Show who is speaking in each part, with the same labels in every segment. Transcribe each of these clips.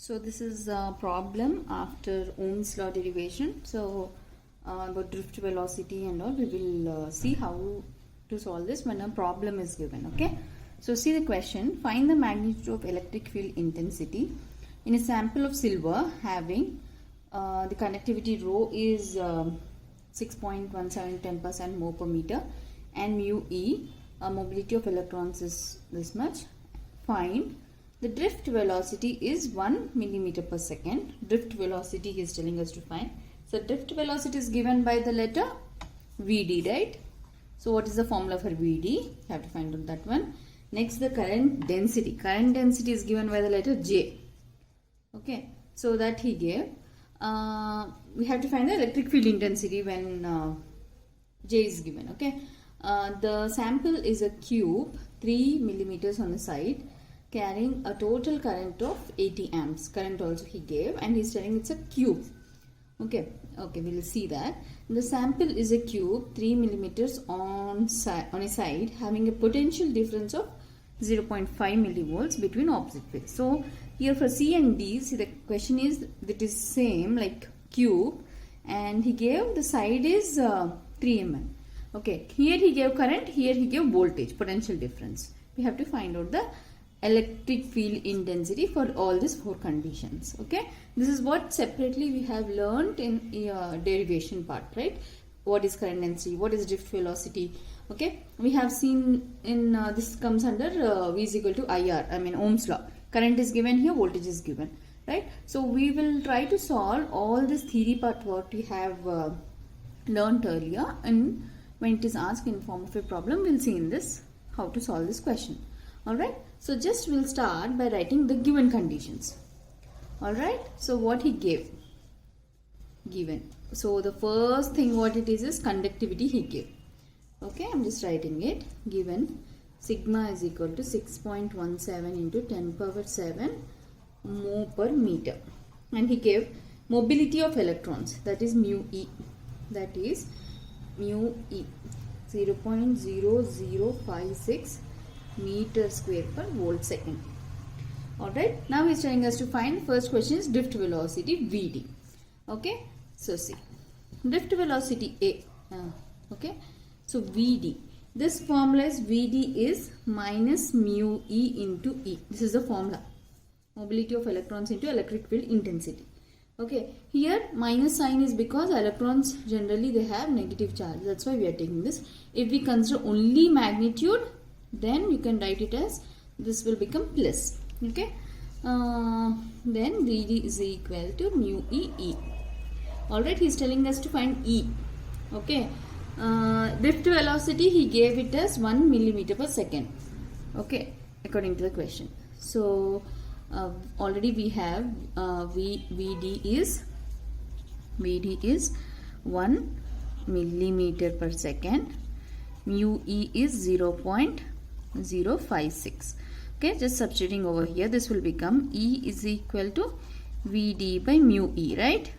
Speaker 1: So this is a problem after Ohm's law derivation. So about drift velocity and all, we will see how to solve this when a problem is given. Okay. So see the question: find the magnitude of electric field intensity in a sample of silver having the conductivity rho is 6.17 10% mole per meter and mu e. Mobility of electrons is this much. Find the drift velocity is 1 millimeter per second. Drift velocity he is telling us to find. So drift velocity is given by the letter Vd, right? So what is the formula for Vd? You have to find out that one. Next, the current density. Current density is given by the letter J. Okay, so that he gave. We have to find the electric field intensity when J is given. Okay, the sample is a cube, 3 millimeters on the side, carrying a total current of 80 amps. Current also he gave, and he's telling it's a cube. Okay, we'll see that. The sample is a cube, 3 millimeters on a side, having a potential difference of 0.5 millivolts between opposite fields. So here for C and D, see the question is that is same like cube, and he gave the side is 3 mm. Okay, here he gave current, here he gave voltage, potential difference. We have to find out the electric field intensity for all these 4 conditions. Okay, this is what separately we have learned in derivation part, right? What is current density, what is drift velocity. Okay, we have seen in this comes under V is equal to IR, I mean Ohm's law. Current is given here, voltage is given, right? So we will try to solve all this theory part what we have learned earlier, and when it is asked in form of a problem, we'll see in this how to solve this question. Alright, so just we'll start by writing the given conditions. Alright, so what he gave, given. So the first thing what it is conductivity he gave. Okay, I'm just writing it. Given sigma is equal to 6.17 into 10 power 7 mole per meter. And he gave mobility of electrons, that is mu e. That is mu e 0.0056 meter square per volt second. Alright, now he's telling us to find, first question is drift velocity Vd. Okay, so see, drift velocity A. Okay, so Vd, this formula is Vd is minus mu e into E. This is the formula, mobility of electrons into electric field intensity. Okay, here minus sign is because electrons generally they have negative charge, that's why we are taking this. If we consider only magnitude, then you can write it as this will become plus. Okay, then Vd is equal to mu e E. Alright, he is telling us to find E. Okay, drift velocity he gave it as 1 millimeter per second. Okay, according to the question. So already we have Vd is 1 millimeter per second. Mu e is 0.056. Okay, just substituting over here, this will become E is equal to Vd by mu e, right?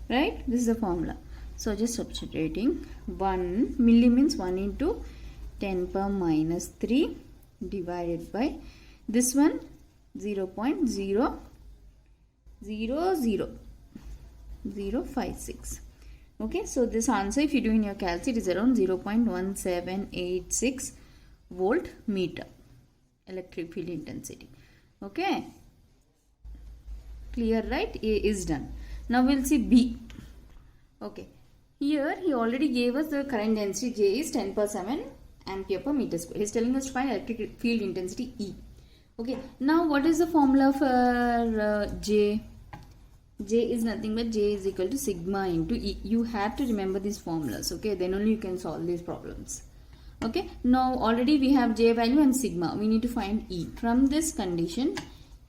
Speaker 1: Right, this is the formula. So just substituting, 1 milli means 1 into 10 power minus 3 divided by this one 0.00056. Okay, so this answer, if you do in your calc, it is around 0.1786 volt meter electric field intensity. Okay, clear, right? A is done. Now we'll see B. Okay, here he already gave us the current density J is 10 per 7 ampere per meter square. He's telling us to find electric field intensity E. Okay, now what is the formula for J? J is nothing but J is equal to sigma into E. You have to remember these formulas, okay? Then only you can solve these problems. Okay, now already we have J value and sigma. We need to find E. From this condition,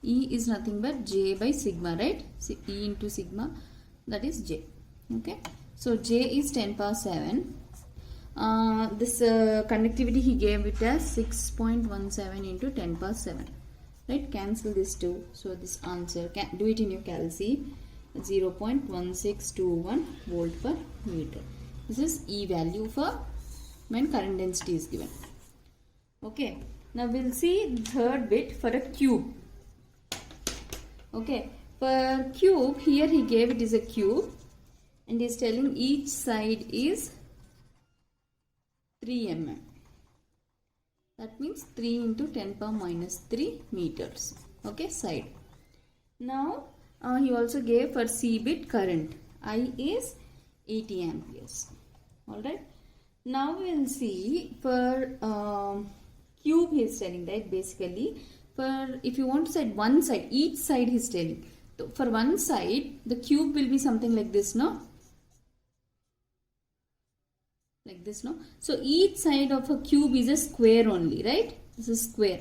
Speaker 1: E is nothing but J by sigma, right? So E into sigma, that is J. Okay, so J is 10 power 7. This conductivity he gave it as 6.17 into 10 power 7. Right, cancel this 2. So this answer, can do it in your calc, 0.1621 volt per meter. This is E value for when current density is given. Okay, now we'll see the third bit for a cube. Okay, for cube, here he gave it is a cube and he is telling each side is 3 mm. That means 3 into 10 power minus 3 meters. Okay, side. Now, he also gave for C bit current. I is 80 amperes. Alright. Now we will see for cube he is telling, right? Basically, for if you want to set one side, each side he is telling. So for one side, the cube will be something like this, no? Like this, no? So each side of a cube is a square only, right? This is square.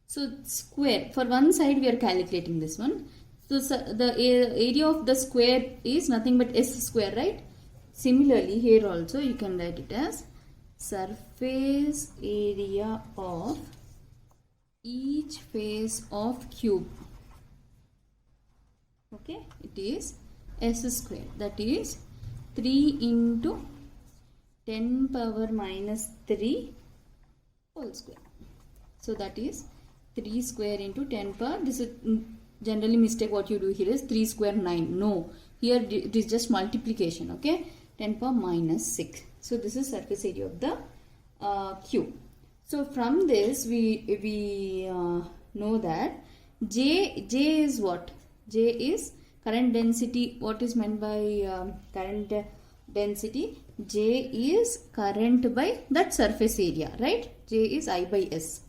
Speaker 1: So square, for one side we are calculating this one. So the area of the square is nothing but s square, right? Similarly, here also you can write it as surface area of each face of cube. Okay, it is s square, that is 3 into 10 power minus 3 whole square. So that is 3 square into 10 power. This is generally mistake what you do here is 3 square 9. No, here it is just multiplication. Okay, 10 power minus 6. So this is surface area of the cube. So from this we know that J is what? J is current density. What is meant by current density? J is current by that surface area, right? J is I by S.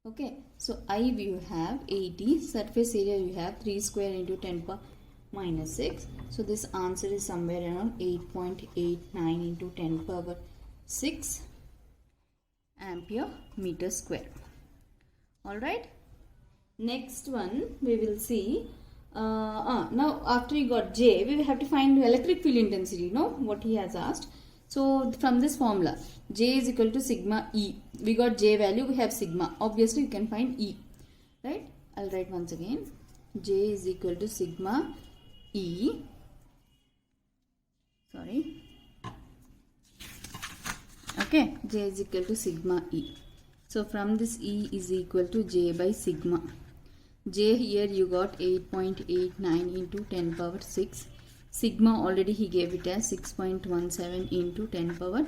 Speaker 1: Okay, so I you have 80, surface area you have 3 square into 10 power minus 6. So this answer is somewhere around 8.89 into 10 power 6 ampere meter square. Alright, next one we will see. Now after you got J, we will have to find electric field intensity, no? What he has asked. So from this formula, J is equal to sigma E. We got J value, we have sigma. Obviously you can find E, right? I'll write once again. J is equal to sigma E. Sorry. Okay, J is equal to sigma E. So from this E is equal to J by sigma. J here you got 8.89 into 10 power 6. Sigma already he gave it as 6.17 into 10 power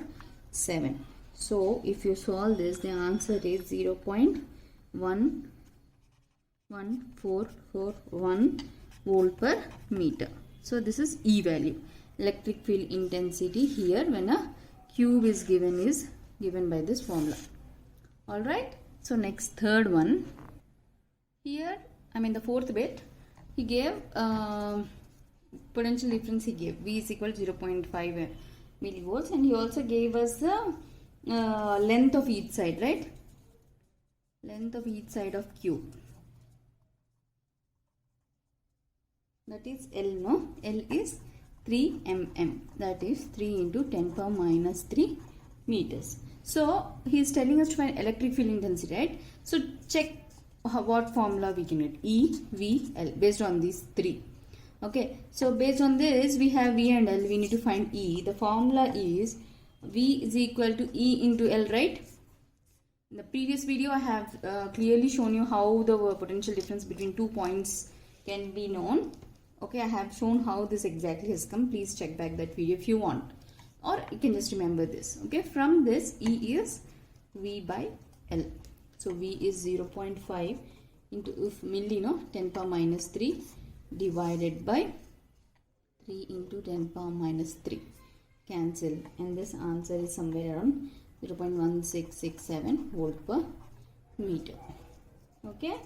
Speaker 1: 7. So if you solve this, the answer is 0.11441 volt per meter. So this is E value. Electric field intensity here when a cube is given by this formula. Alright. So next third one. Here, the fourth bit, he gave potential difference he gave. V is equal to 0.5 millivolts, and he also gave us the length of each side, right? Length of each side of cube. That is L, no? L is 3 mm. That is 3 into 10 power minus 3 meters. So, he is telling us to find electric field intensity, right? So, check what formula we can get. E, V, L, based on these three. Okay, so based on this, we have V and L. We need to find E. The formula is V is equal to E into L, right? In the previous video, I have clearly shown you how the potential difference between 2 points can be known. Okay, I have shown how this exactly has come. Please check back that video if you want. Or you can just remember this. Okay, from this, E is V by L. So V is 0.5 into milli, 10 power minus 3 divided by 3 into 10 power minus 3. Cancel, and this answer is somewhere around 0.1667 volt per meter. Okay,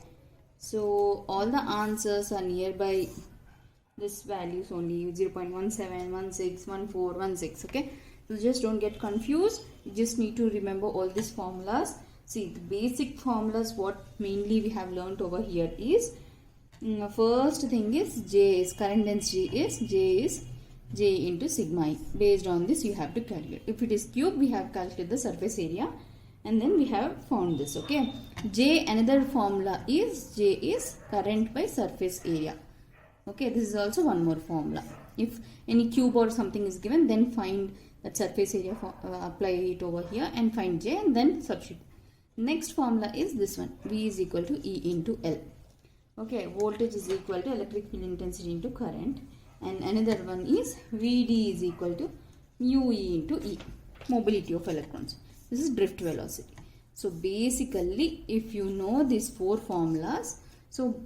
Speaker 1: so all the answers are nearby this values only, 0.17, 16, 14, 16. Okay, so just don't get confused. You just need to remember all these formulas. See, the basic formulas what mainly we have learnt over here is first thing is J is current density is J into sigma E. Based on this you have to calculate. If it is cube, we have calculated the surface area and then we have found this. Okay, J, another formula is J is current by surface area. Okay, this is also one more formula. If any cube or something is given, then find that surface area, apply it over here and find J and then substitute. Next formula is this one, V is equal to E into L. Okay, voltage is equal to electric field intensity into current, and another one is Vd is equal to mu E into E, mobility of electrons. This is drift velocity. So basically, if you know these four formulas, so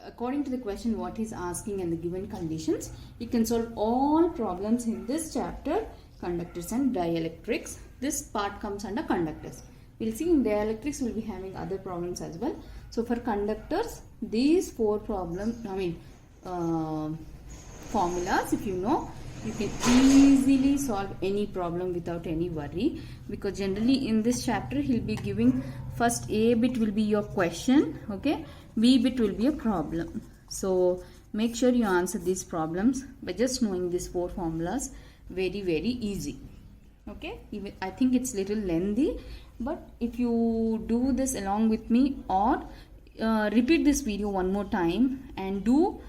Speaker 1: according to the question what is asking and the given conditions, you can solve all problems in this chapter, conductors and dielectrics. This part comes under conductors. We'll see in dielectrics we'll be having other problems as well. So for conductors, these four formulas, if you know, you can easily solve any problem without any worry, because generally in this chapter he'll be giving first A bit will be your question, okay, B bit will be a problem. So make sure you answer these problems by just knowing these four formulas. Very easy. Okay, even I think it's little lengthy, but if you do this along with me or repeat this video one more time and do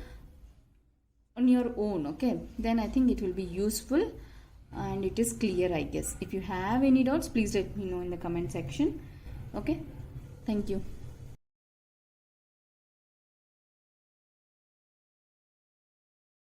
Speaker 1: on your own, okay, then I think it will be useful and it is clear, I guess. If you have any doubts, please let me know in the comment section. Okay, thank you.